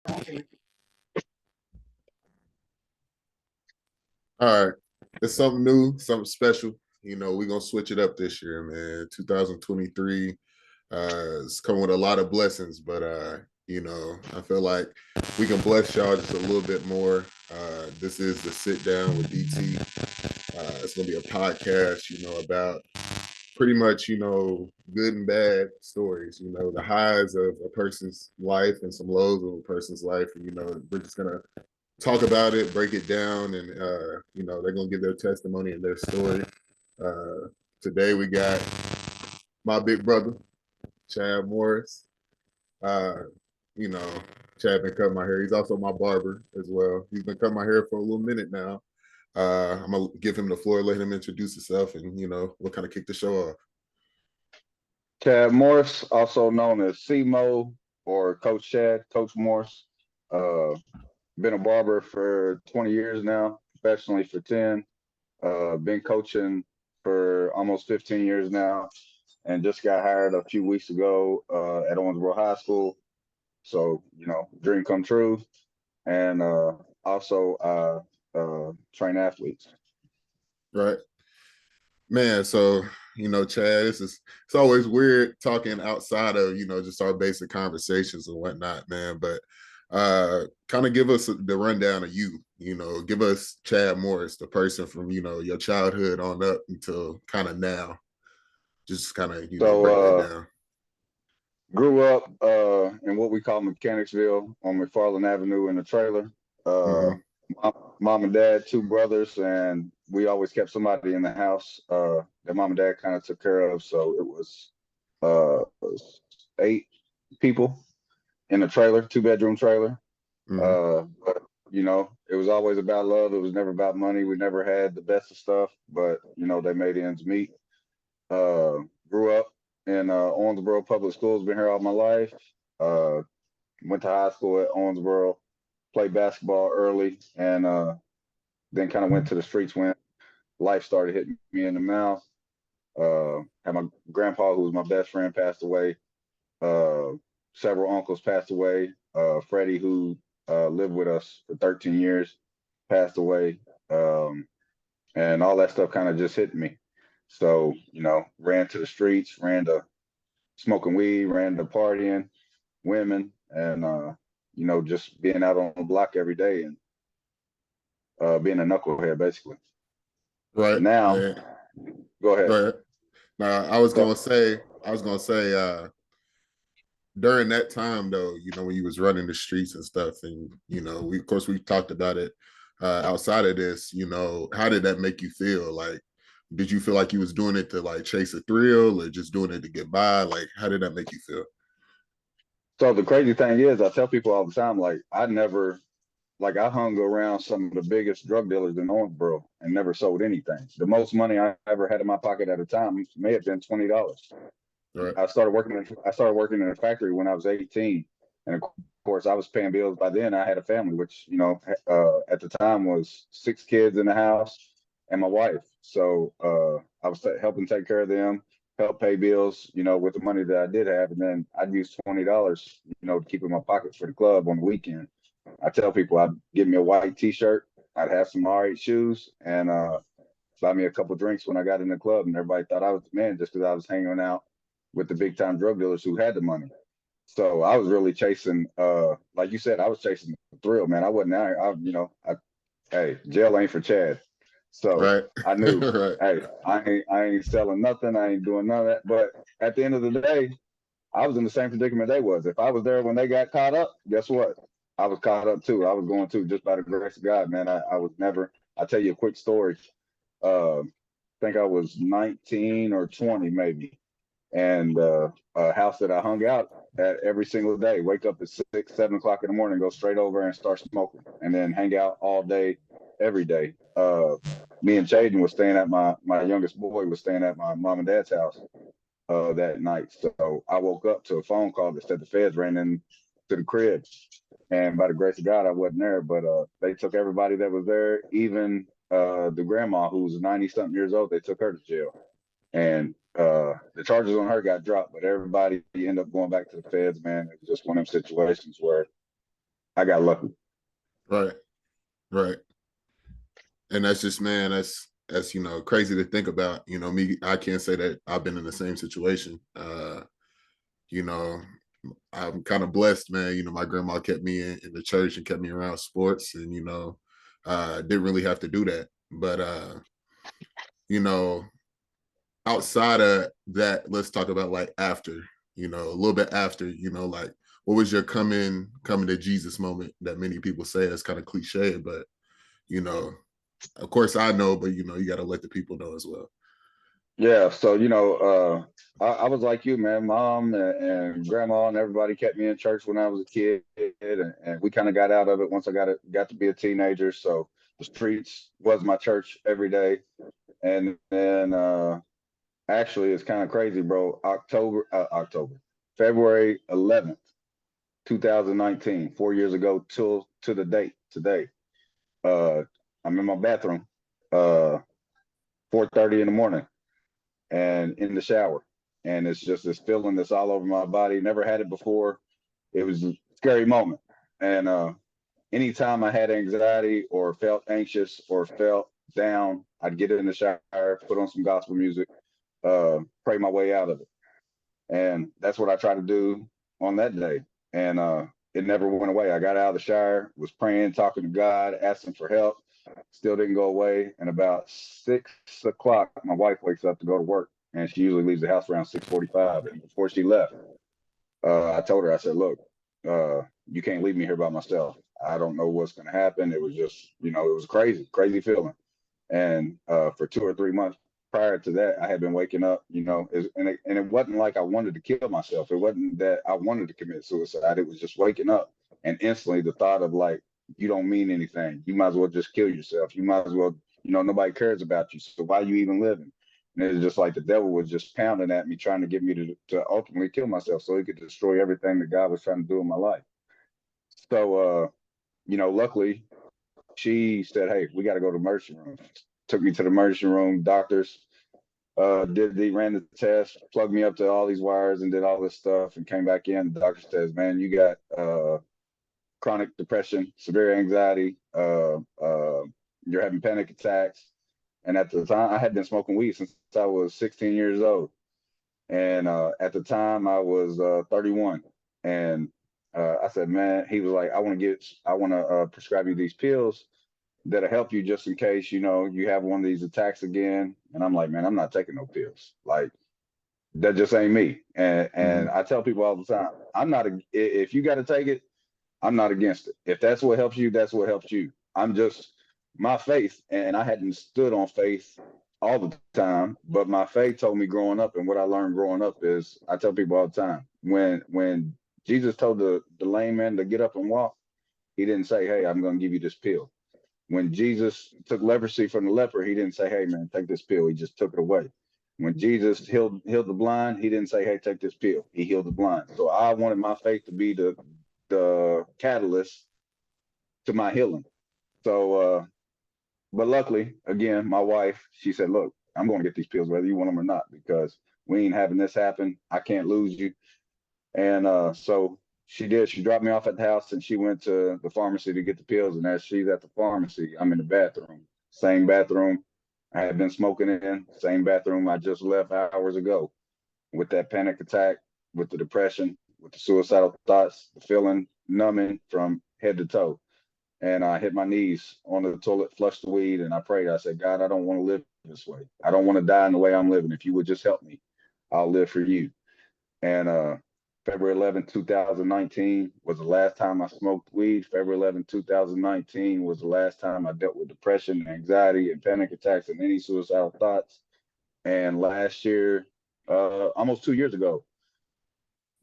All right. It's something new, something special. We're gonna switch it up this year, man. 2023 it's coming with a lot of blessings, but I feel like we can bless y'all just a little bit more. This is the sit down with DT. It's gonna be a podcast, about pretty much, good and bad stories, the highs of a person's life and some lows of a person's life. And, we're just gonna talk about it, break it down, and they're gonna give their testimony and their story. Uh, Today we got my big brother, Chad Morris. Uh, you know, Chad been cutting my hair. He's also my barber as well. He's been cutting my hair for a little minute now. I'm gonna give him the floor, let him introduce himself, and we'll kind of kick the show off. Chad Morris, also known as CMO or Coach Chad, Coach Morris. Uh, been a barber for 20 years now, professionally for 10. Been coaching for almost 15 years now, and just got hired a few weeks ago at Owensboro High School. So, dream come true. And also train athletes. Right, man. So Chad, it's always weird talking outside of just our basic conversations and whatnot, man. But kind of give us the rundown of you. Give us Chad Morris, the person from your childhood on up until kind of now. Just kind of So break that down. grew up in what we call Mechanicsville on McFarland Avenue in a trailer. Uh, Mm-hmm. mom and dad, two brothers, and we always kept somebody in the house that mom and dad kind of took care of. So it was 8 people in a trailer, 2-bedroom trailer. Mm-hmm. But it was always about love. It was never about money. We never had the best of stuff, but they made ends meet. Uh, Grew up in Owensboro Public Schools. Been here all my life. Uh, Went to high school at Owensboro. Played basketball early, and then kind of went to the streets when life started hitting me in the mouth. Had my grandpa, who was my best friend, passed away. Uh, Several uncles passed away. Freddie, who lived with us for 13 years, passed away. And all that stuff kind of just hit me. So, ran to the streets, ran to smoking weed, ran to partying, women, and, just being out on the block every day and being a knucklehead, basically. Right. Now, Yeah. go Go ahead. ahead. Now, I was gonna say, during that time though, when you was running the streets and stuff, and we of course we talked about it outside of this. How did that make you feel? Like, did you feel like you was doing it to like chase a thrill, or just doing it to get by? Like, how did that make you feel? So the crazy thing is, I tell people all the time, like, I hung around some of the biggest drug dealers in Owensboro and never sold anything. The most money I ever had in my pocket at a time may have been $20. Right. I started working in a factory when I was 18, and of course I was paying bills by then. I had a family, which at the time was 6 kids in the house and my wife. So I was helping take care of them, help pay bills, with the money that I did have, and then I'd use $20, to keep in my pocket for the club on the weekend. I tell people I'd give me a white T-shirt, I'd have some R8 shoes, and buy me a couple drinks when I got in the club, and everybody thought I was the man just because I was hanging out with the big time drug dealers who had the money. So I was really chasing, like you said, I was chasing the thrill, man. I wasn't out here. Hey, jail ain't for Chad. So Right. I knew, Right. hey, I ain't selling nothing. I ain't doing none of that. But at the end of the day, I was in the same predicament they was. If I was there when they got caught up, guess what? I was caught up too. I was going to just by the grace of God, man. I was never. I'll tell you a quick story. I think I was 19 or 20 maybe, and a house that I hung out at every single day. Wake up at 6, 7 o'clock in the morning, go straight over and start smoking, and then hang out all day, every day. Me and Jaden was staying at my youngest boy was staying at my mom and dad's house that night. So I woke up to a phone call that said the feds ran in to the crib. And by the grace of God, I wasn't there, but they took everybody that was there, even the grandma who was 90 something years old, they took her to jail. And the charges on her got dropped, but everybody ended up going back to the feds, man. It was just one of them situations where I got lucky. Right. Right. And that's just, man, that's crazy to think about. Me, I can't say that I've been in the same situation. You know, I'm kind of blessed, man. My grandma kept me in the church and kept me around sports, and didn't really have to do that. But you know, outside of that, let's talk about like after, a little bit after, like what was your coming to Jesus moment that many people say is kind of cliche, but you know, of course I know, but you got to let the people know as well. Yeah, so I was like you, man. Mom and grandma and everybody kept me in church when I was a kid, and we kind of got out of it once I got to be a teenager. So the streets was my church every day, and then actually it's kind of crazy, bro. February 11th, 2019, 4 years ago to the date today. Uh, I'm in my bathroom, 4:30 in the morning and in the shower. And it's just this feeling that's all over my body. Never had it before. It was a scary moment. And anytime I had anxiety or felt anxious or felt down, I'd get in the shower, put on some gospel music, pray my way out of it. And that's what I tried to do on that day. And it never went away. I got out of the shower, was praying, talking to God, asking for help. Still didn't go away. And about 6 o'clock, my wife wakes up to go to work, and she usually leaves the house around 6:45. And before she left, I told her, I said, "Look, you can't leave me here by myself. I don't know what's going to happen." It was just, it was crazy, crazy feeling. And for 2 or 3 months prior to that, I had been waking up, and it wasn't like I wanted to kill myself. It wasn't that I wanted to commit suicide. It was just waking up and instantly the thought of like, you don't mean anything. You might as well just kill yourself. You might as well, nobody cares about you. So why are you even living? And it was just like the devil was just pounding at me, trying to get me to ultimately kill myself so he could destroy everything that God was trying to do in my life. So, luckily, she said, "Hey, we got to go to the emergency room." Took me to the emergency room. Doctors ran the test, plugged me up to all these wires, and did all this stuff, and came back in. The doctor says, "Man, you got chronic depression, severe anxiety. You're having panic attacks." And at the time, I had been smoking weed since I was 16 years old. And at the time, I was 31. And I said, "Man," he was like, I want to prescribe you these pills that'll help you just in case, you have one of these attacks again." And I'm like, "Man, I'm not taking no pills. Like, that just ain't me." And Mm-hmm. I tell people all the time, if you got to take it, I'm not against it. If that's what helps you, that's what helps you. I'm just my faith, and I hadn't stood on faith all the time, but my faith told me growing up, and what I learned growing up is, I tell people all the time, when Jesus told the lame man to get up and walk, he didn't say, "Hey, I'm going to give you this pill." When Jesus took leprosy from the leper, he didn't say, "Hey, man, take this pill." He just took it away. When Jesus healed the blind, he didn't say, "Hey, take this pill." He healed the blind. So I wanted my faith to be the catalyst to my healing. So, but luckily, again, my wife, she said, "Look, I'm going to get these pills whether you want them or not, because we ain't having this happen. I can't lose you." And so she did. She dropped me off at the house, and she went to the pharmacy to get the pills. And as she's at the pharmacy, I'm in the bathroom. Same bathroom I had been smoking in, same bathroom I just left hours ago, with that panic attack, with the depression, with the suicidal thoughts, the feeling numbing from head to toe. And I hit my knees on the toilet, flushed the weed, and I prayed. I said, "God, I don't want to live this way. I don't want to die in the way I'm living. If you would just help me, I'll live for you." And February 11th, 2019 was the last time I smoked weed. February 11th, 2019 was the last time I dealt with depression, anxiety, and panic attacks and any suicidal thoughts. And last year, almost 2 years ago,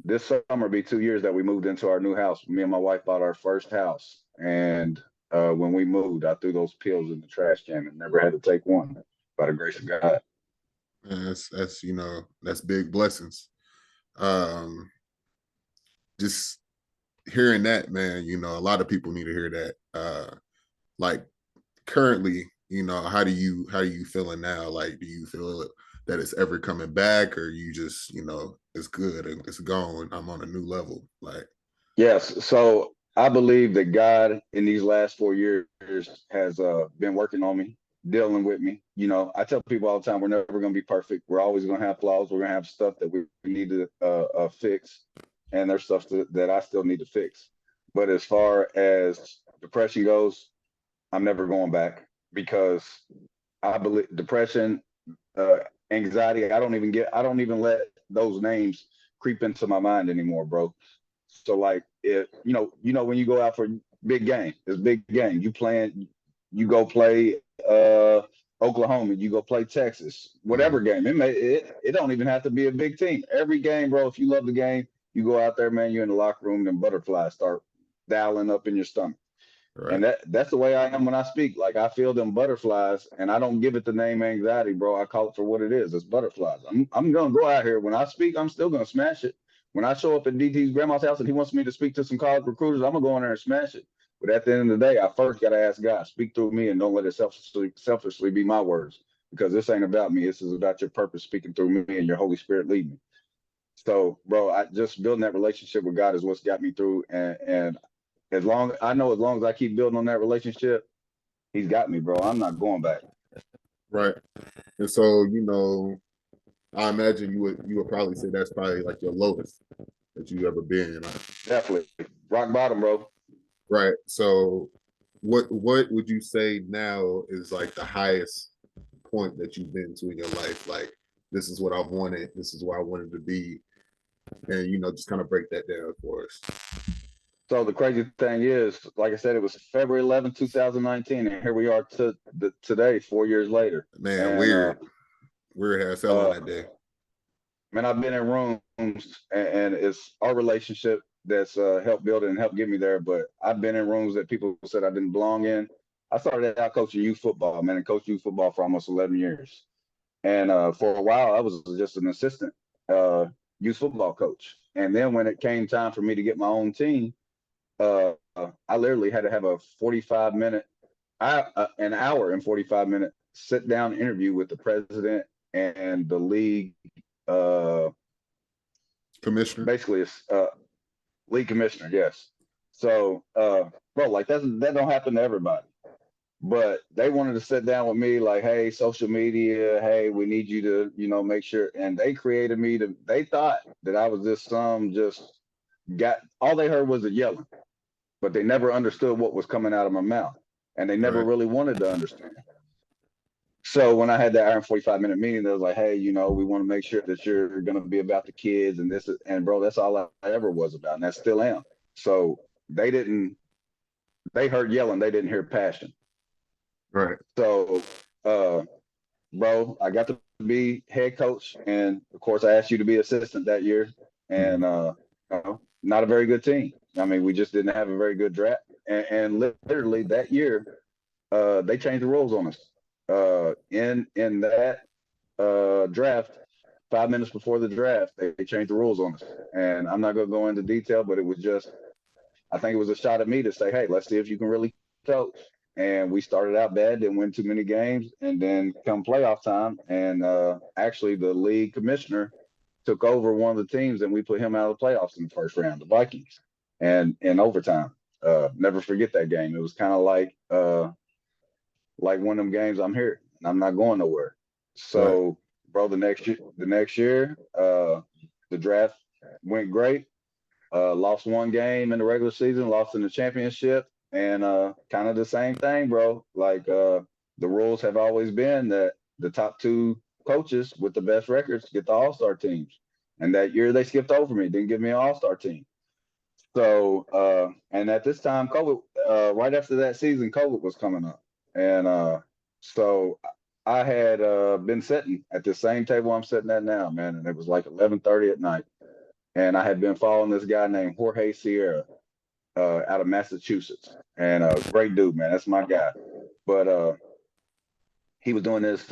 this summer be 2 years that we moved into our new house. Me and my wife bought our first house. And when we moved, I threw those pills in the trash can and never had to take one, by the grace of God. And that's big blessings. Um, just hearing that, man, a lot of people need to hear that. Like currently, how do you feeling now? Like, do you feel that it's ever coming back, or you just, it's good and it's gone, I'm on a new level? Like, Yes. So I believe that God in these last 4 years has been working on me, dealing with me. You know, I tell people all the time, we're never going to be perfect. We're always going to have flaws. We're going to have stuff that we need to fix, and there's stuff that I still need to fix. But as far as depression goes, I'm never going back because I believe depression, uh, anxiety. I don't even let those names creep into my mind anymore, bro. So like, if when you go out for big game, it's big game. You go play Oklahoma, you go play Texas, whatever Mhm. game. It don't even have to be a big team. Every game, bro. If you love the game, you go out there, man. You're in the locker room, and butterflies start dialing up in your stomach. Right. And that's the way I am when I speak. Like I feel them butterflies, and I don't give it the name anxiety, bro. I call it for what it is. It's butterflies. I'm gonna go out here. When I speak, I'm still gonna smash it. When I show up at DT's grandma's house and he wants me to speak to some college recruiters, I'm gonna go in there and smash it. But at the end of the day, I first gotta ask God, speak through me and don't let it selfishly be my words. Because this ain't about me. This is about your purpose speaking through me and your Holy Spirit leading me. So, bro, I just building that relationship with God is what's got me through. And as long as I keep building on that relationship, He's got me, bro. I'm not going back. Right. And so, I imagine you would probably say that's probably like your lowest that you ever been. Definitely rock bottom, bro. Right. So what would you say now is like the highest point that you've been to in your life? Like this is what I've wanted, this is where I wanted to be. And just kind of break that down for us. So the crazy thing is, like I said, it was February 11th, 2019, and here we are today, 4 years later. Man, And weird how it fell on uh, that day. man, I've been in rooms, and it's our relationship that's helped build it and helped get me there. But I've been in rooms that people said I didn't belong in. I started out coaching youth football, man, and coached youth football for almost 11 years. And for a while, I was just an assistant uh, youth football coach. And then when it came time for me to get my own team, I literally had to have a 45-minute, an hour and 45-minute sit down interview with the president and the league, uh, Commissioner. basically, league commissioner. Yes. So, bro, like that don't happen to everybody. But they wanted to sit down with me, like, hey, social media, hey, we need you to, make sure. And they created me to. They thought that I was just got. All they heard was the yelling, but they never understood what was coming out of my mouth, and they never Right. really wanted to understand. So when I had that hour and 45-minute meeting, they was like, hey, we want to make sure that you're going to be about the kids, and and bro, that's all I ever was about, and I still am. So they didn't. They heard yelling, they didn't hear passion. Right. So, uh, bro, I got to be head coach, and of course, I asked you to be assistant that year, and Mhm. not a very good team. I mean, we just didn't have a very good draft, and literally that year, they changed the rules on us. In that draft, 5 minutes before the draft, they changed the rules on us, and I'm not going to go into detail, but it was just, I think it was a shot at me to say, hey, let's see if you can really coach. And we started out bad, didn't win too many games, and then come playoff time, and actually the league commissioner took over one of the teams, and we put him out of the playoffs in the first round, the Vikings, and in overtime. Never forget that game. It was kind of like one of them games. I'm here, and I'm not going nowhere. Right. So, bro, the next year, the draft went great. Lost one game in the regular season, lost in the championship, and kind of the same thing, bro. Like the rules have always been that the top two coaches with the best records get the All Star teams, and that year they skipped over me, didn't give me an All Star team. So, and at this time, COVID, right after that season, COVID was coming up, and so I had been sitting at the same table I'm sitting at now, man, and it was like 11:30 at night, and I had been following this guy named Jorge Sierra out of Massachusetts, and great dude, man. That's my guy. But he was doing this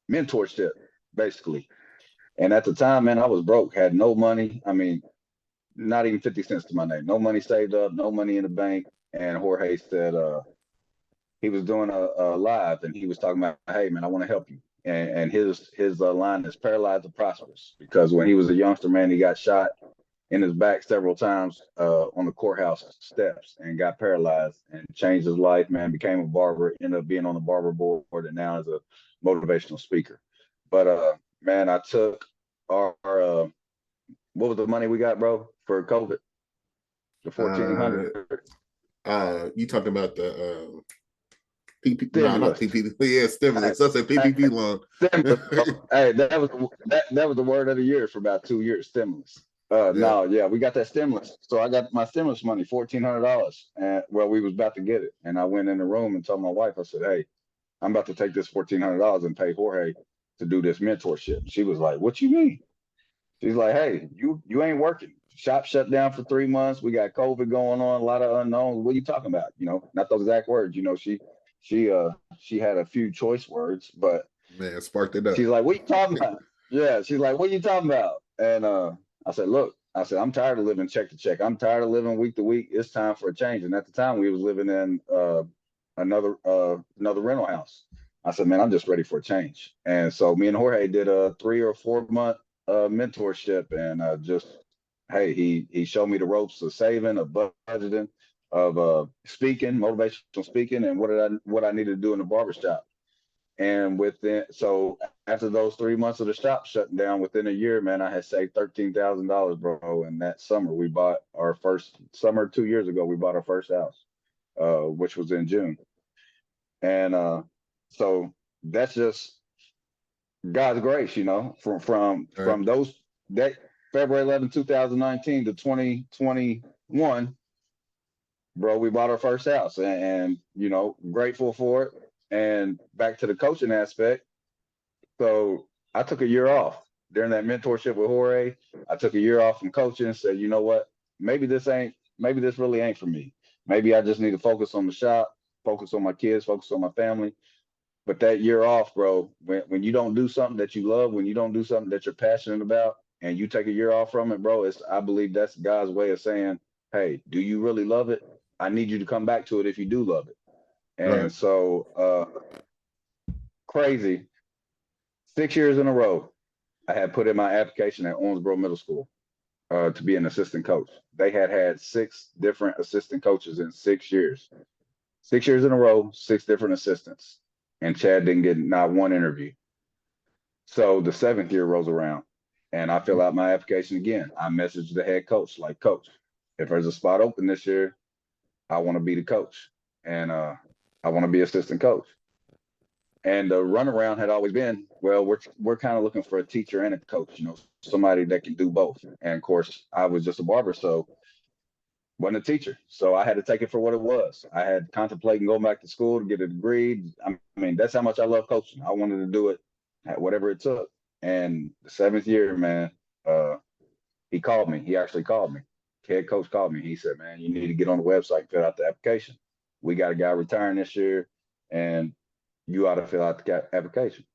mentorship, basically. And at the time, man, I was broke, had no money. I mean, not even 50 cents to my name. No money saved up, no money in the bank. And Jorge said he was doing a live, and he was talking about, hey, man, I want to help you. And his line is paralyzed or prosperous, because when he was a youngster, man, he got shot in his back several times on the courthouse steps and got paralyzed and changed his life, man, became a barber, ended up being on the barber board and now is a motivational speaker. But man, I took our what was the money we got, bro, for COVID? The Uh, 1,400 you talking about the PP? No, not stimulus. PPP. Yeah, Hey, stimulus. I said hey, PPP loan. stimulus, bro. Hey, that was the word of the year for about 2 years. Stimulus. Yeah. No, yeah, we got that stimulus. So I got my stimulus money, $1,400, and well, we was about to get it, and I went in the room and told my wife, I said, "Hey, I'm about to take this $1,400 and pay Jorge to do this mentorship." She was like, "What you mean?" She's like, "Hey, you ain't working. Shop shut down for 3 months. We got COVID going on, a lot of unknowns. What are you talking about? You know, not those exact words. You know, she had a few choice words, but Man, sparked it up. she's like, "What you talking about?" Yeah, she's like, "What you talking about?" And I said, "Look, I said I'm tired of living check to check. I'm tired of living week to week. It's time for a change." And at the time, we was living in another rental house. I said, "Man, I'm just ready for a change." And so me and Jorge did a 3 or 4 month mentorship, and just hey, he showed me the ropes of saving, of budgeting, of speaking, motivational speaking, and what I needed to do in the barbershop. And within so after those 3 months of the shop shutting down, within a year, man, I had saved $13,000, bro. And that summer, we bought our first summer 2 years ago. We bought our first house, which was in June. And so that's just God's grace, you know, All right. from those that February 11, 2019 to 2021, bro. We bought our first house, and you know, grateful for it. And back to the coaching aspect. So I took a year off during that mentorship with Jorge. I took a year off from coaching and said, you know what? Maybe this really ain't for me. Maybe I just need to focus on the shop, focus on my kids, focus on my family. But that year off, bro, when you don't do something that you love, when you don't do something that you're passionate about, and you take a year off from it, bro, I believe that's God's way of saying, hey, do you really love it? I need you to come back to it if you do love it. All right. And so crazy, 6 years in a row, I had put in my application at Owensboro Middle School to be an assistant coach. They had 6 different assistant coaches in 6 years. 6 years in a row, 6 different assistants. And Chad didn't get not one interview. So the 7th year rolls around and I fill out my application again. I message the head coach, like, Coach, if there's a spot open this year, I want to be the coach. And I want to be assistant coach. And the runaround had always been, well, we're kind of looking for a teacher and a coach, you know, somebody that can do both. And of course, I was just a barber, so wasn't a teacher. So I had to take it for what it was. I had contemplating going back to school to get a degree. I mean, that's how much I love coaching. I wanted to do it at whatever it took. And the 7th year, man, he called me. He actually called me. Head coach called me. He said, "Man, you need to get on the website and fill out the application. We got a guy retiring this year, and you ought to fill out the application."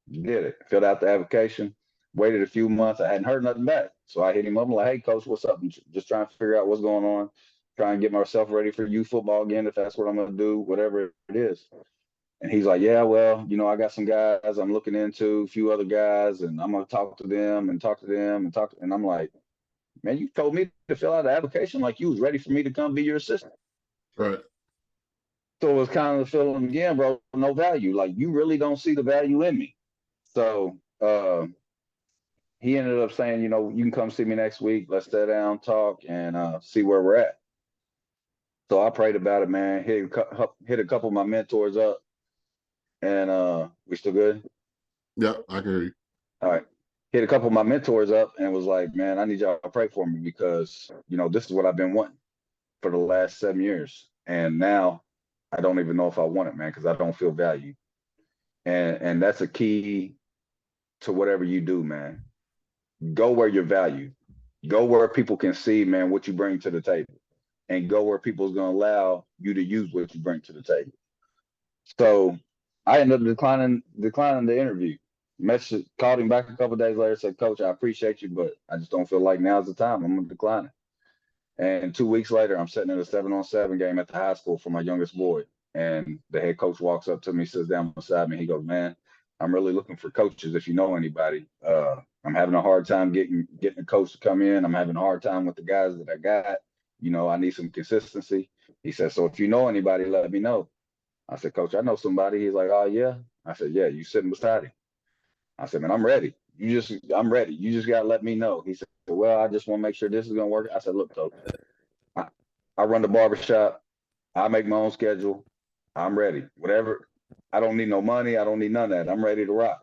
Did it. Filled out the application. Waited a few months. I hadn't heard nothing back. So I hit him up. I'm like, "Hey, coach, what's up?" I'm just trying to figure out what's going on. Trying to get myself ready for youth football again, if that's what I'm going to do, whatever it is. And he's like, "Yeah, well, you know, I got some guys I'm looking into, a few other guys, and I'm going to talk to them and talk to them and talk." And I'm like, "Man, you told me to fill out the application like you was ready for me to come be your assistant." Right. So it was kind of the feeling again, bro, no value. Like, you really don't see the value in me. So he ended up saying, you know, you can come see me next week. Let's sit down, talk, and see where we're at. So I prayed about it, man. Hit a couple of my mentors up, and we still good. Yeah, I can hear you. All right. Hit a couple of my mentors up and was like, "Man, I need y'all to pray for me because, you know, this is what I've been wanting for the last 7 years. And now I don't even know if I want it, man, because I don't feel value." And that's a key to whatever you do, man. Go where you're valued. Go where people can see, man, what you bring to the table. And go where people's gonna allow you to use what you bring to the table. So I ended up declining the interview. Message called him back a couple of days later, said, "Coach, I appreciate you, but I just don't feel like now's the time. I'm gonna decline it." And 2 weeks later, I'm sitting in a 7-on-7 game at the high school for my youngest boy. And the head coach walks up to me, sits down beside me. He goes, "Man, I'm really looking for coaches if you know anybody. I'm having a hard time getting a coach to come in. I'm having a hard time with the guys that I got. I need some consistency. He said, so if you know anybody, let me know. I said, Coach, I know somebody. He's like, oh yeah. I said, yeah, you sitting beside him. I said, man, I'm ready. You just gotta let me know. He said, well, I just want to make sure this is gonna work. I said, look, Coach, I, I run the barbershop. I make my own schedule. I'm ready. Whatever. I don't need no money. I don't need none of that. I'm ready to rock.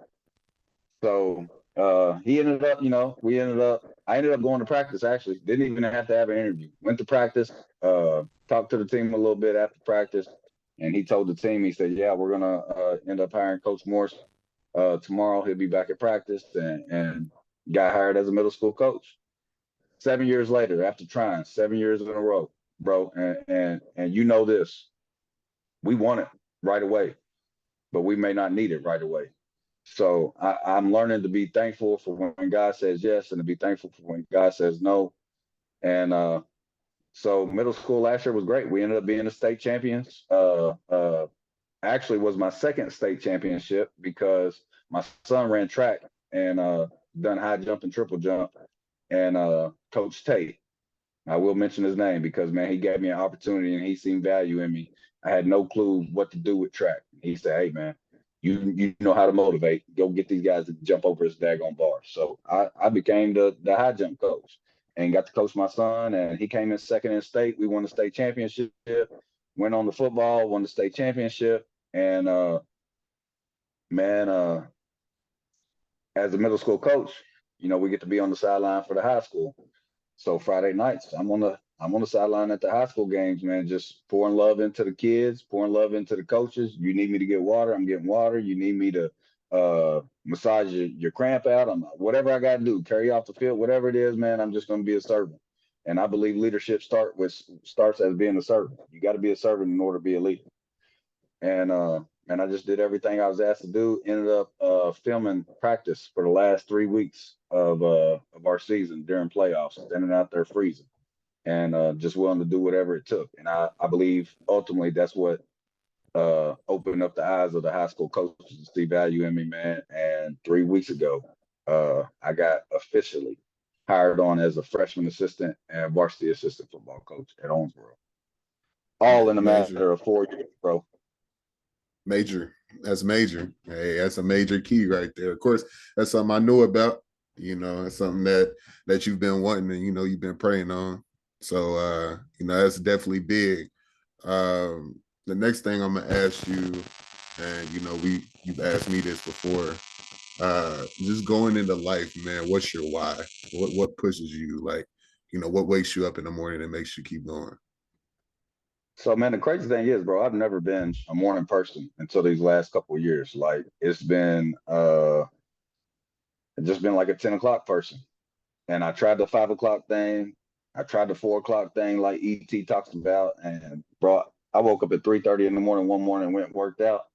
So he ended up, I ended up going to practice actually. Didn't even have to have an interview. Went to practice, talked to the team a little bit after practice, and he told the team, he said, yeah, we're gonna end up hiring Coach Morse tomorrow. He'll be back at practice, and got hired as a middle school coach. 7 years later, after trying 7 years in a row, bro, and you know this, we want it right away, but we may not need it right away. So I'm learning to be thankful for when God says yes and to be thankful for when God says no. And so middle school last year was great. We ended up being the state champions. Actually was my second state championship because my son ran track and done high jump and triple jump. And Coach Tate, I will mention his name because man, he gave me an opportunity and he seen value in me. I had no clue what to do with track. He said, "Hey man, you know how to motivate. Go get these guys to jump over his daggone bar." So I became the high jump coach and got to coach my son. And he came in second in state. We won the state championship. Went on the football, won the state championship. And man, as a middle school coach, we get to be on the sideline for the high school. So Friday nights, I'm on the sideline at the high school games, man, just pouring love into the kids, pouring love into the coaches. You need me to get water, I'm getting water. You need me to massage your cramp out, whatever I got to do, carry off the field, whatever it is, man. I'm just going to be a servant. And I believe leadership starts as being a servant. You got to be a servant in order to be a leader. And I just did everything I was asked to do. Ended up filming practice for the last 3 weeks of our season during playoffs, standing out there freezing, and just willing to do whatever it took. And I believe ultimately that's what opened up the eyes of the high school coaches to see value in me, man. And 3 weeks ago, I got officially hired on as a freshman assistant and varsity assistant football coach at Owensboro, all in a Major, matter of 4 years, bro. major. That's major. Hey, that's a major key right there. Of course, that's something I knew about. It's something that you've been wanting and you've been praying on. So that's definitely big. The next thing I'm gonna ask you, and you've asked me this before. Just going into life, man, what's your why? What pushes you? Like, what wakes you up in the morning and makes you keep going? So man, the crazy thing is, bro, I've never been a morning person until these last couple of years. Like it's just been like a 10 o'clock person. And I tried the 5 o'clock thing. I tried the 4 o'clock thing like ET talks about. And bro, I woke up at 3:30 in the morning one morning and went and worked out.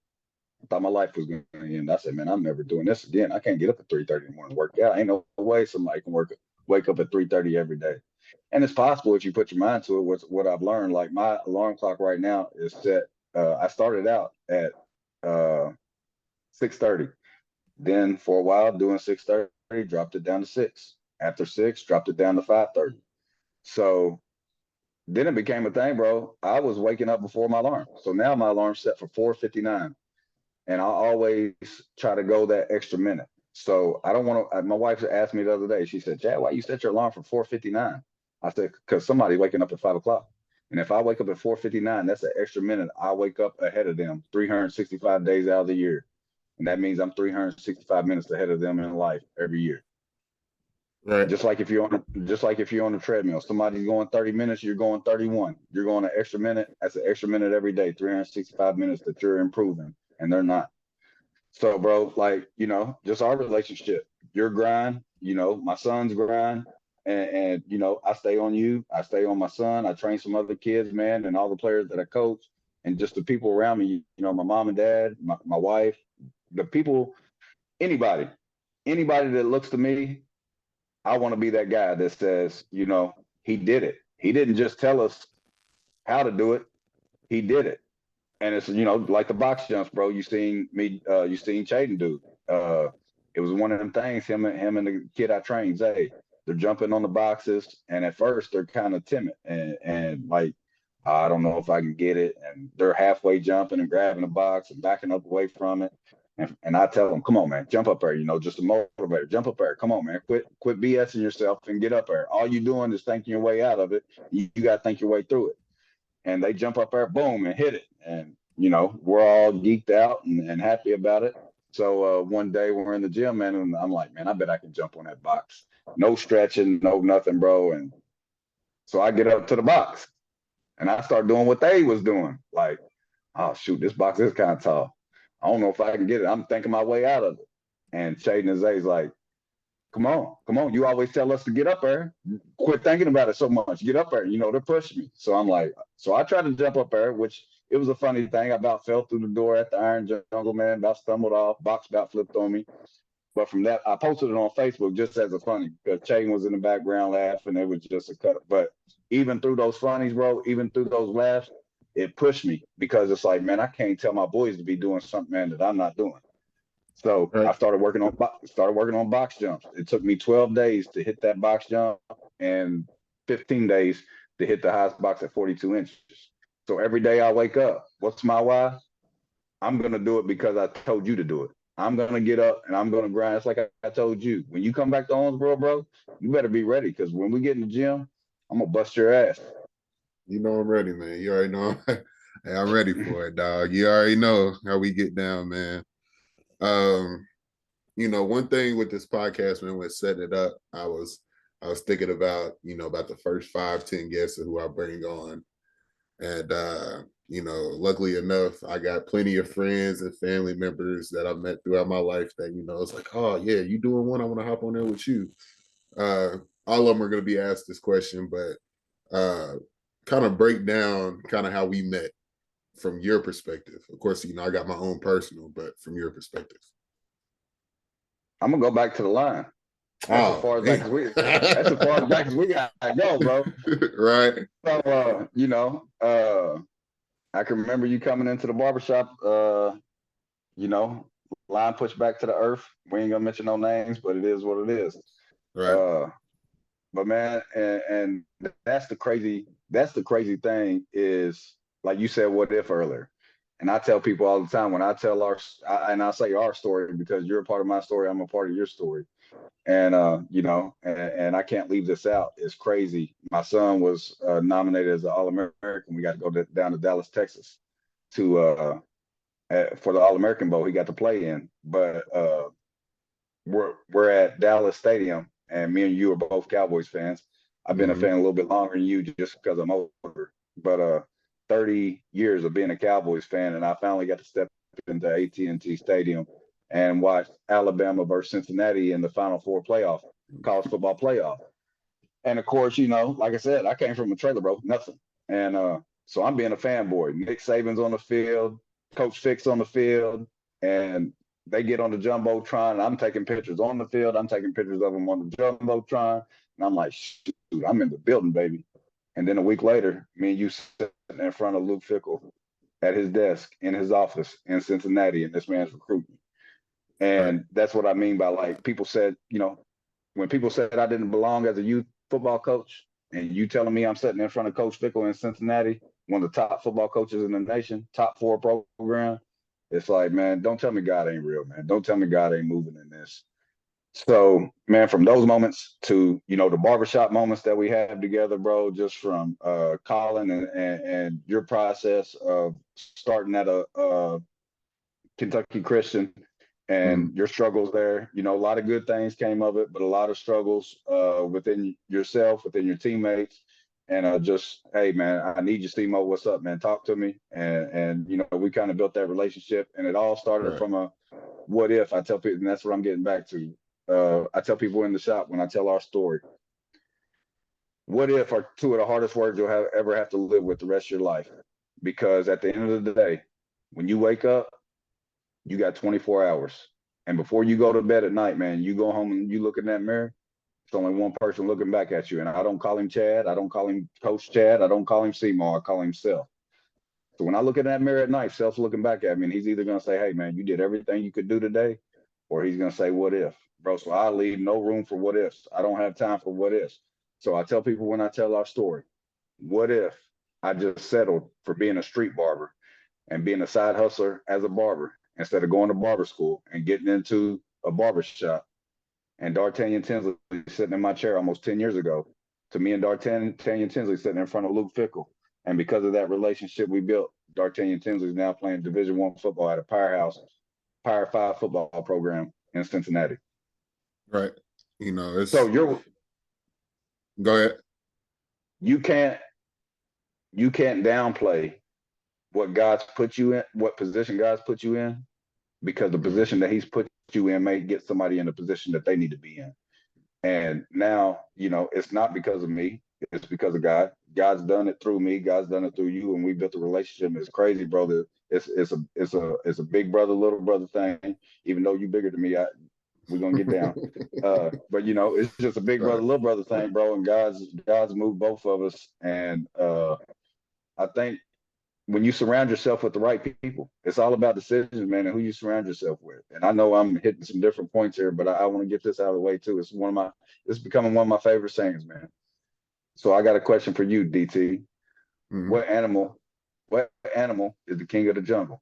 I thought my life was gonna end. I said, man, I'm never doing this again. I can't get up at 3:30 in the morning and work out. Ain't no way somebody can wake up at 3:30 every day. And it's possible if you put your mind to it. What I've learned, like my alarm clock right now is set. I started out at 6:30. Then for a while doing 6:30, dropped it down to 6. After 6, dropped it down to 5:30. So then it became a thing, bro. I was waking up before my alarm. So now my alarm's set for 4:59. And I always try to go that extra minute. So I don't want to. My wife asked me the other day. She said, "Chad, why you set your alarm for 4:59?" I said, "Because somebody waking up at 5 o'clock, and if I wake up at 4:59, that's an extra minute. I wake up ahead of them 365 days out of the year, and that means I'm 365 minutes ahead of them in life every year. Right. Just like if you're on the treadmill, somebody's going 30 minutes, you're going 31. You're going an extra minute. That's an extra minute every day, 365 minutes that you're improving, and they're not." So, bro, like, just our relationship, your grind, my son's grind, and I stay on you, I stay on my son, I train some other kids, man, and all the players that I coach, and just the people around me, my mom and dad, my wife, the people, anybody, anybody that looks to me, I want to be that guy that says, he did it. He didn't just tell us how to do it, he did it. And it's, like the box jumps, bro. You seen Chaden do. Uh, it was one of them things. Him and the kid I trained, Zay. They're jumping on the boxes, and at first they're kind of timid and like, I don't know if I can get it. And they're halfway jumping and grabbing the box and backing up away from it. And I tell them, come on, man, jump up there. Just a motivator. Jump up there. Come on, man. Quit BSing yourself and get up there. All you doing is thinking your way out of it. You got to think your way through it. And they jump up there, boom, and hit it. And we're all geeked out and happy about it. So one day we're in the gym, man, and I'm like, man, I bet I can jump on that box. No stretching, no nothing, bro. And so I get up to the box and I start doing what they was doing. Like, oh shoot, this box is kind of tall. I don't know if I can get it. I'm thinking my way out of it. And Shaden and Zay's like, come on, come on. You always tell us to get up there. Quit thinking about it so much. Get up there. They're pushing me. So I'm like, so I tried to jump up there, which it was a funny thing. I about fell through the door at the Iron Jungle, man. About stumbled off. Box about flipped on me. But from that, I posted it on Facebook just as a funny because Chaden was in the background laughing. It was just a cut. But even through those funnies, bro, even through those laughs, it pushed me because it's like, man, I can't tell my boys to be doing something, man, that I'm not doing. So I Right. started working on box jumps. It took me 12 days to hit that box jump and 15 days to hit the highest box at 42 inches. So every day I wake up, what's my why? I'm gonna do it because I told you to do it. I'm gonna get up and I'm gonna grind. It's like I told you. When you come back to Owensboro, bro, you better be ready because when we get in the gym, I'm gonna bust your ass. You know I'm ready, man. You already know hey, I'm ready for it, dog. You already know how we get down, man. Um, one thing with this podcast, man, when setting it up, I was thinking about, about the first 5, 10 guests who I bring on. And luckily enough, I got plenty of friends and family members that I've met throughout my life that, it's like, oh yeah, you doing one, I want to hop on there with you. All of them are gonna be asked this question, but kind of break down kind of how we met from your perspective. Of course, I got my own personal, but from your perspective. I'm gonna go back to the line. That's as Oh, far as back damn. as we. That's as far as back as we got to go, bro. Right. So, I can remember you coming into the barbershop, you know, line pushed back to the earth. We ain't gonna mention no names, but it is what it is. Right. Uh, but man, and that's the crazy thing is like you said, what if earlier. And I tell people all the time when I tell and I say our story because you're a part of my story, I'm a part of your story. And and I can't leave this out. It's crazy. My son was nominated as an All-American. We got to go down to Dallas, Texas, to for the All-American Bowl. He got to play in, but we're at Dallas Stadium, and me and you are both Cowboys fans. I've been a fan Mm-hmm. a little bit longer than you just because I'm older, but 30 years of being a Cowboys fan, and I finally got to step into AT&T Stadium and watch Alabama versus Cincinnati in the Final Four playoff, college football playoff. And of course, like I said, I came from a trailer, bro, nothing. And so I'm being a fanboy. Nick Saban's on the field, Coach Fick's on the field, and they get on the jumbotron. And I'm taking pictures on the field. I'm taking pictures of them on the jumbotron, and I'm like, shoot, I'm in the building, baby. And then a week later, me and you sitting in front of Luke Fickle at his desk in his office in Cincinnati, and this man's recruiting. Right. And that's what I mean by like people said, when people said I didn't belong as a youth football coach, and you telling me I'm sitting in front of Coach Fickle in Cincinnati, one of the top football coaches in the nation, top 4 program, it's like, man, don't tell me God ain't real, man. Don't tell me God ain't moving in this. So, man, from those moments to the barbershop moments that we have together, bro, just from Colin and your process of starting at a Kentucky Christian Mm-hmm. and your struggles there. A lot of good things came of it, but a lot of struggles within yourself, within your teammates. And just, hey, man, I need you, Steve-Mo. What's up, man? Talk to me. And we kind of built that relationship. And it all started Right. from a what if. I tell people, and that's what I'm getting back to. I tell people in the shop when I tell our story, what if are two of the hardest words you'll ever have to live with the rest of your life? Because at the end of the day, when you wake up, you got 24 hours. And before you go to bed at night, man, you go home and you look in that mirror, it's only one person looking back at you. And I don't call him Chad. I don't call him Coach Chad. I don't call him Seymour. I call him Self. So when I look in that mirror at night, Self's looking back at me, and he's either gonna say, "Hey man, you did everything you could do today," or he's gonna say, "What if, bro?" So I leave no room for what ifs. I don't have time for what ifs. So I tell people when I tell our story, what if I just settled for being a street barber and being a side hustler as a barber instead of going to barber school and getting into a barber shop? And Dartanyan Tinsley sitting in my chair almost 10 years ago, to me and Dartanyan Tinsley sitting in front of Luke Fickle. And because of that relationship we built, Dartanyan Tinsley is now playing Division I football at a Power Five football program in Cincinnati. Right. You know, So it's you're go ahead. you can't you can't downplay what God's put you in, what position God's put you in, because the Mhm. position that He's put you in may get somebody in a position that they need to be in. And now, it's not because of me. It's because of God. God's done it through me. God's done it through you, and we built a relationship. It's crazy, brother. It's a big brother, little brother thing. Even though you bigger than me, we're gonna get down. But it's just a big brother, Right. little brother thing, bro. And God's moved both of us. And I think when you surround yourself with the right people, it's all about decisions, man, and who you surround yourself with. And I know I'm hitting some different points here, but I want to get this out of the way too. It's becoming one of my favorite sayings, man. So I got a question for you, DT. Mhm. What animal, what animal is the king of the jungle?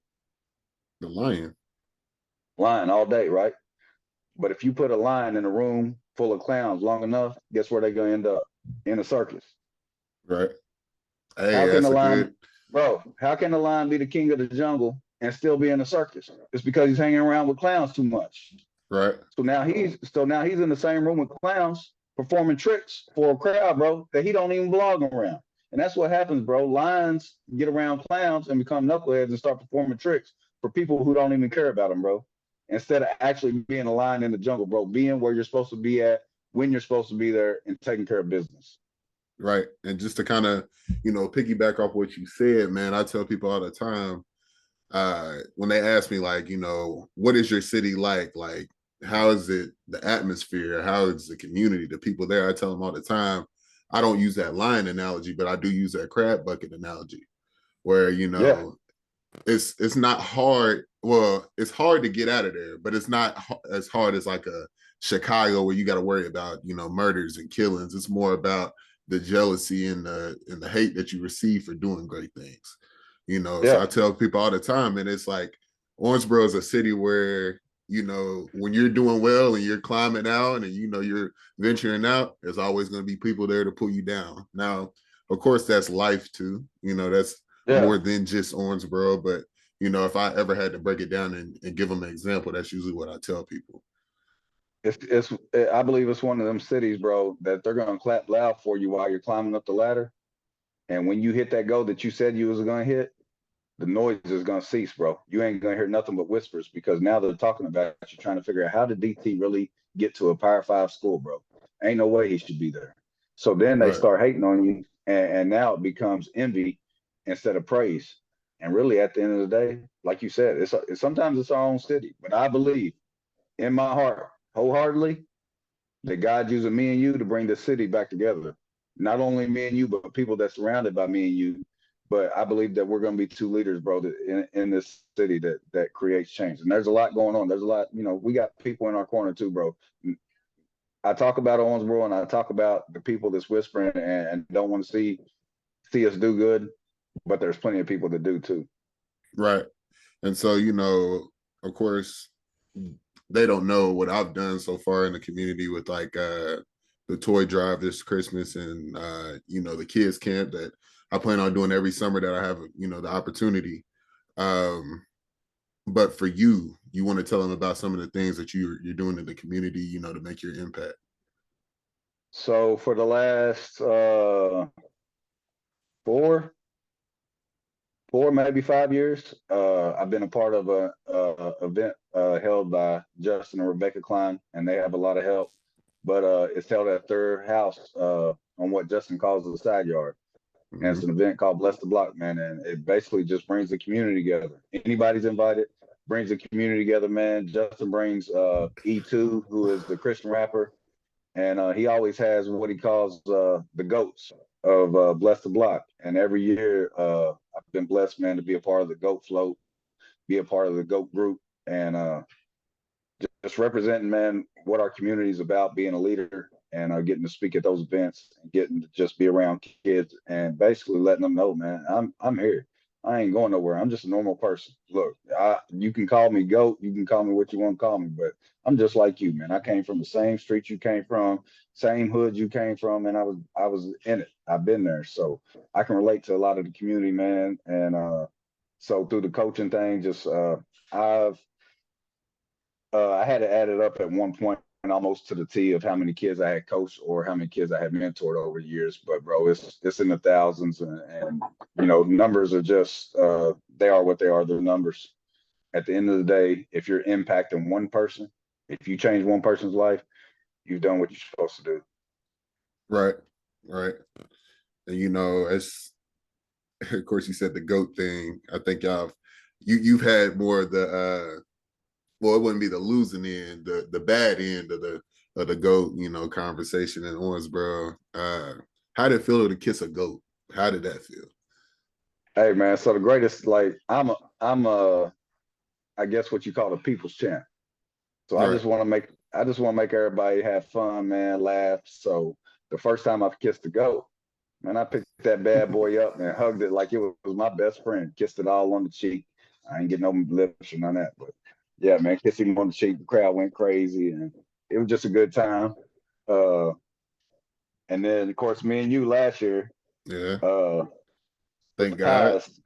The lion. Lion all day, right? But if you put a lion in a room full of clowns long enough, guess where they're gonna end up? In a circus. Right. Hey, How can the that's a lion, good. bro? How can the lion be the king of the jungle and still be in a circus? It's because he's hanging around with clowns too much. Right. So now he's in the same room with clowns performing tricks for a crowd, bro, that he don't even belong around. And that's what happens, bro. Lions get around clowns and become knuckleheads and start performing tricks for people who don't even care about them, bro. Instead of actually being a lion in the jungle, bro, being where you're supposed to be at, when you're supposed to be there, and taking care of business. Right. And just to kind of, piggyback off what you said, man, I tell people all the time, when they ask me, like, what is your city like? Like, how is it the atmosphere? How is the community, the people there? I tell them all the time, I don't use that lion analogy, but I do use that crab bucket analogy, where, Yeah, it's not hard. Well, it's hard to get out of there, but it's not as hard as like a Chicago where you got to worry about, murders and killings. It's more about the jealousy and the hate that you receive for doing great things. So I yeah, tell people all the time, and it's like Owensboro is a city where, when you're doing well and you're climbing out and you're venturing out, there's always going to be people there to pull you down. Now, of course, that's life too. That's yeah. more than just Owensboro. But if I ever had to break it down and give them an example, that's usually what I tell people. It's I believe it's one of them cities, bro, that they're gonna clap loud for you while you're climbing up the ladder. And when you hit that goal that you said you was gonna hit, the noise is gonna cease, bro. You ain't gonna hear nothing but whispers because now they're talking about you, trying to figure out how did DT really get to a Power Five school, bro? Ain't no way he should be there. So then they Right. start hating on you, and now it becomes envy instead of praise. And really, at the end of the day, like you said, it's sometimes it's our own city, but I believe in my heart, wholeheartedly, that God using me and you to bring the city back together. Not only me and you, but people that's surrounded by me and you. But I believe that we're going to be two leaders, bro, in this city that creates change. And there's a lot going on. There's a lot, we got people in our corner too, bro. I talk about Owensboro and I talk about the people that's whispering and don't want to see us do good, but there's plenty of people that do too. Right. And so, of course, they don't know what I've done so far in the community with like the toy drive this Christmas and the kids camp that I plan on doing every summer that I have, the opportunity. Um, but for you want to tell them about some of the things that you're doing in the community, to make your impact. So for the last four, 4 maybe 5 years. I've been a part of a event held by Justin and Rebecca Klein, and they have a lot of help. But it's held at their house on what Justin calls the side yard, and it's Mm-hmm. an event called Bless the Block, man. And it basically just brings the community together. Anybody's invited, brings the community together, man. Justin brings E2, who is the Christian rapper, and he always has what he calls the goats of Bless the Block. And every year, I've been blessed, man, to be a part of the GOAT float, be a part of the GOAT group, and just representing, man, what our community is about, being a leader, and getting to speak at those events, and getting to just be around kids, and basically letting them know, man, I'm here. I ain't going nowhere. I'm just a normal person. Look, you can call me GOAT, you can call me what you want to call me, but I'm just like you, man. I came from the same street you came from, same hood you came from, and I was in it. I've been there, so I can relate to a lot of the community, man. And so through the coaching thing, just I've I had to add it up at one point almost to the T of how many kids I had coached or how many kids I had mentored over the years. But bro, it's in the thousands, and numbers are just they are what they are. They're numbers. At the end of the day, if you're impacting one person, if you change one person's life, you've done what you're supposed to do. Right, right. And it's of course you said the GOAT thing. I think you've had more of the well, it wouldn't be the losing end, the bad end of the GOAT, conversation in Owensboro. How did it feel to kiss a GOAT? How did that feel? Hey man, so the greatest, like I'm a I guess what you call a people's champ. So Right. I just want to make everybody have fun, man, laugh. So the first time I kissed the goat, man, I picked that bad boy up and hugged it like it was my best friend. Kissed it all on the cheek. I ain't getting no lips or none of that, but yeah, man, kissing him on the cheek. The crowd went crazy, and it was just a good time. Uh, and then of course, me and you last year, Yeah. uh, with the Thank God. pies,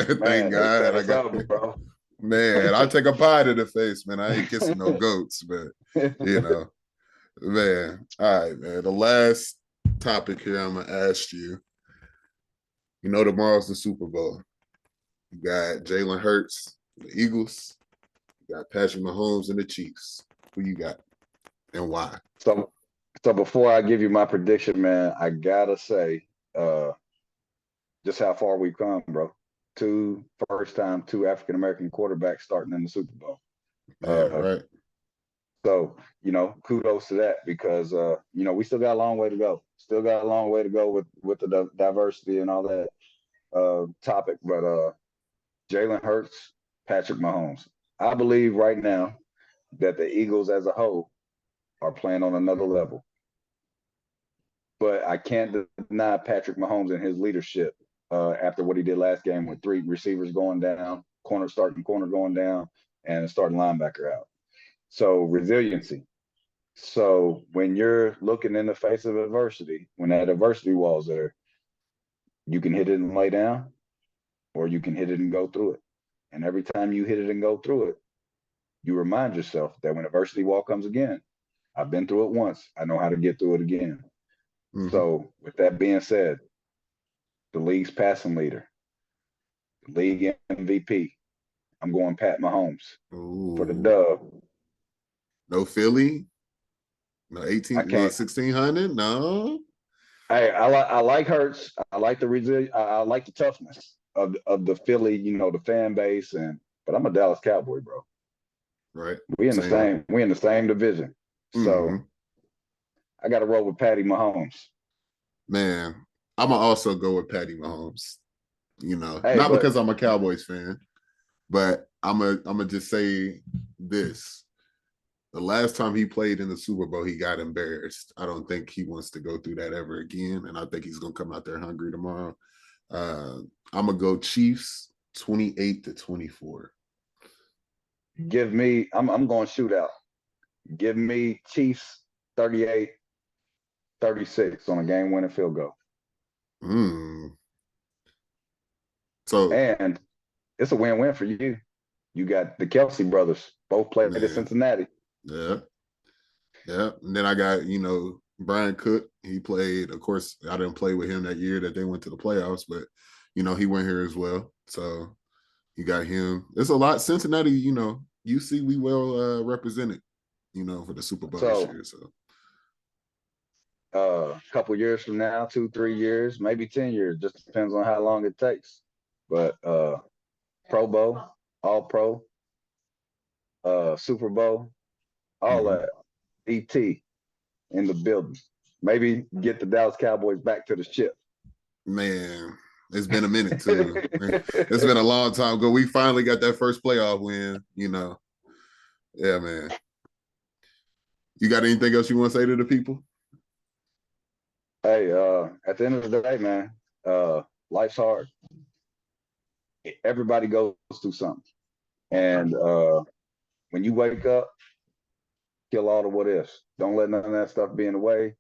Thank man, they God. set I us got up, bro. man. I take a pie to the face, man. I ain't kissing no goats, but you know, man. All right, man. The last topic here I'm gonna ask you. Tomorrow's the Super Bowl. You got Jalen Hurts, the Eagles. You got Patrick Mahomes and the Chiefs. Who you got and why? So, so before I give you my prediction, man, I gotta say, uh, just how far we've come, bro. Two first time, two African American quarterbacks starting in the Super Bowl. Man, Uh, right. so kudos to that because we still got a long way to go. Still got a long way to go with the diversity and all that topic. But Jalen Hurts, Patrick Mahomes. I believe right now that the Eagles as a whole are playing on another level. But I can't deny Patrick Mahomes and his leadership after what he did last game with three receivers going down, corner going down, and a starting linebacker out. So resiliency. So when you're looking in the face of adversity, when that adversity wall's there, you can hit it and lay down, or you can hit it and go through it. And every time you hit it and go through it, you remind yourself that when adversity wall comes again, I've been through it once. I know how to get through it again. Mm-hmm. So with that being said, the league's passing leader, the league MVP, I'm going Pat Mahomes for the Ooh. dub. No Philly? No I 18, no can't. 1600? No. I like Hurts. I like the I like the toughness of the Philly, the fan base, but I'm a Dallas Cowboy, bro. Right. We in the Same. same division. So Mm-hmm. I got to roll with Patty Mahomes. Man, I'm gonna also go with Patty Mahomes. Hey, Not but because I'm a Cowboys fan, but I'm gonna just say this. The last time he played in the Super Bowl, he got embarrassed. I don't think he wants to go through that ever again. And I think he's gonna come out there hungry tomorrow. Uh, I'm gonna go Chiefs 28-24. I'm going shootout. Give me Chiefs 38-36 on a game winning field goal. Mm. So And it's a win-win for you. You got the Kelsey brothers, both played at man, Cincinnati. yeah, yeah. And then I got, Brian Cook. He played, of course, I didn't play with him that year that they went to the playoffs, but he went here as well. So you got him. There's a lot. Cincinnati, you see we well represented, for the Super Bowl this So year. So a couple years from now, 2, 3 years, maybe 10 years, just depends on how long it takes. But Pro Bowl, All Pro, Super Bowl, all mm-hmm. that. ET in the building. Maybe get the Dallas Cowboys back to the ship. Man. It's been a minute too. It's been a long time ago. We finally got that first playoff win. Yeah, man. You got anything else you want to say to the people? Hey, at the end of the day, man, life's hard. Everybody goes through something. And when you wake up, kill all the what ifs. Don't let none of that stuff be in the way.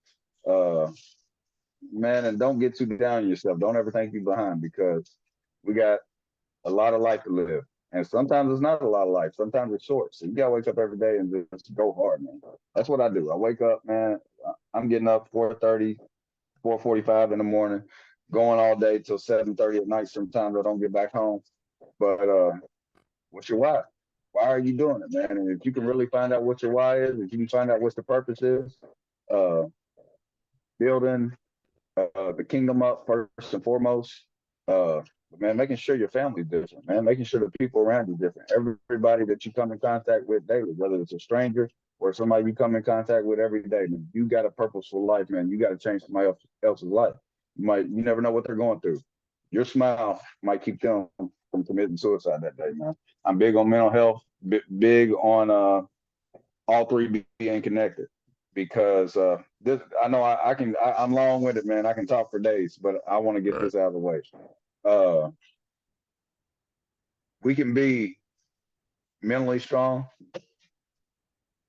Uh, man, and don't get too down on yourself. Don't ever think you're behind, because we got a lot of life to live. And sometimes it's not a lot of life. Sometimes it's short. So you gotta wake up every day and just go hard, man. That's what I do. I wake up, man. I'm getting up 4:30, 4:45 in the morning, going all day till 7:30 at night. Sometimes I don't get back home. But what's your why? Why are you doing it, man? And if you can really find out what your why is, if you can find out what the purpose is, uh, building the kingdom up first and foremost. Uh, man, making sure your family's different, man, making sure the people around you different. Everybody that you come in contact with daily, whether it's a stranger or somebody you come in contact with every day, man, you got a purposeful life, man. You got to change somebody else's life. You never know what they're going through. Your smile might keep them from committing suicide that day, man. I'm big on mental health, big on all three being connected, because this, I know I'm long winded, man. I can talk for days, but I want to get Right. this out of the way. Uh, we can be mentally strong,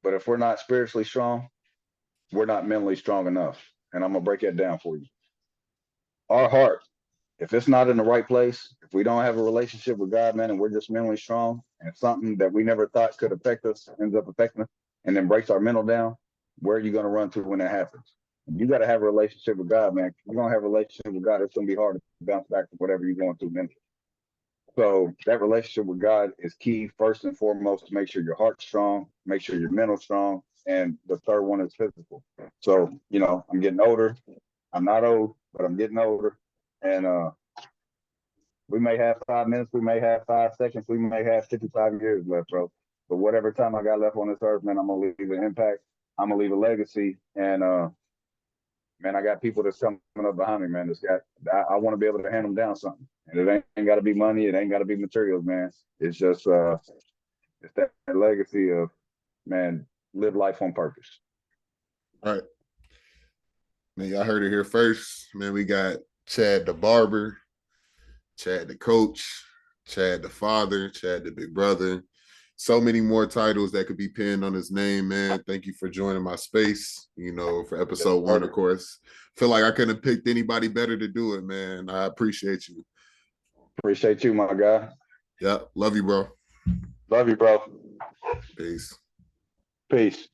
but if we're not spiritually strong, we're not mentally strong enough. And I'm gonna break that down for you. Our heart, if it's not in the right place, if we don't have a relationship with God, man, and we're just mentally strong, and something that we never thought could affect us ends up affecting us, and then breaks our mental down, where are you going to run to when that happens? You got to have a relationship with God, man. If you don't have a relationship with God, it's going to be hard to bounce back from whatever you're going through mentally. So that relationship with God is key, first and foremost, to make sure your heart's strong, make sure your mental strong, and the third one is physical. So, I'm getting older. I'm not old, but I'm getting older, and we may have 5 minutes, we may have 5 seconds, we may have 55 years left, bro. But whatever time I got left on this earth, man, I'm gonna leave an impact. I'm gonna leave a legacy, and man, I got people that's coming up behind me, man. I want to be able to hand them down something, and it ain't got to be money, it ain't got to be materials, man. It's just it's that legacy of, man, live life on purpose. All right. Man, y'all heard it here first. Man, we got Chad the barber, Chad the coach, Chad the father, Chad the big brother. So many more titles that could be pinned on his name, man. Thank you for joining my space, for Yes, episode one, of sir. course. Feel like I couldn't have picked anybody better to do it, man. I appreciate you. Appreciate you, my guy. Yeah, love you, bro. Love you, bro. Peace. Peace.